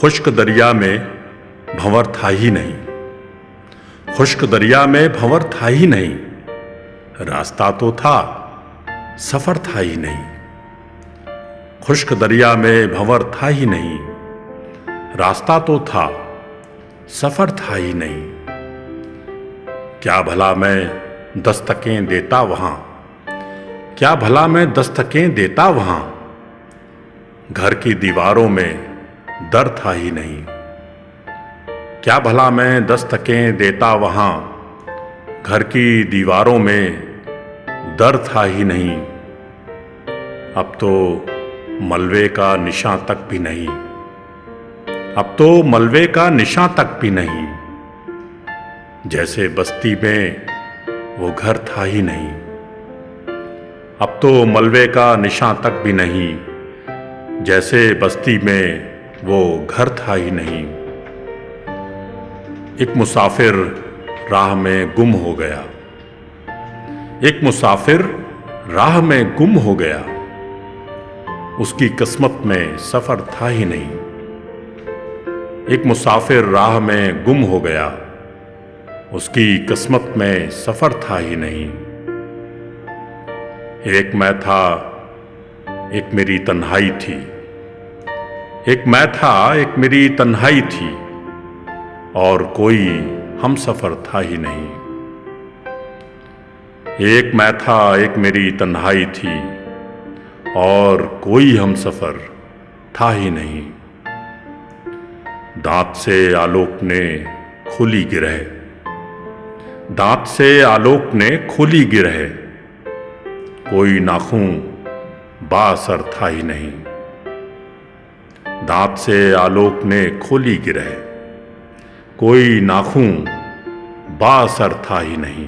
खुश्क दरिया में भंवर था ही नहीं, खुश्क दरिया में भंवर था ही नहीं, रास्ता तो था सफर था ही नहीं। खुश्क दरिया में भंवर था ही नहीं, रास्ता तो था सफर था ही नहीं। क्या भला मैं दस्तकें देता वहां, क्या भला मैं दस्तकें देता वहां, घर की दीवारों में दर था ही नहीं। क्या भला मैं दस्तकें देता वहां, घर की दीवारों में दर था ही नहीं। अब तो मलबे का निशान तक भी नहीं, अब तो मलबे का निशान तक भी नहीं, जैसे बस्ती में वो घर था ही नहीं। अब तो मलबे का निशान तक भी नहीं, जैसे बस्ती में वो घर था ही नहीं। एक मुसाफिर राह में गुम हो गया, एक मुसाफिर राह में गुम हो गया, उसकी किस्मत में सफर था ही नहीं। एक मुसाफिर राह में गुम हो गया, उसकी किस्मत में सफर था ही नहीं। एक मैं था, एक मेरी तन्हाई थी, एक मैं था, एक मेरी तन्हाई थी, और कोई हम सफर था ही नहीं। एक मैं था, एक मेरी तन्हाई थी, और कोई हम सफर था ही नहीं। दांत से आलोक ने खोली गिरह, दांत से आलोक ने खोली गिरह, कोई नाखून बाअसर था ही नहीं। दांत से आलोक ने खोली गिरह, कोई नाखून बाअसर था ही नहीं।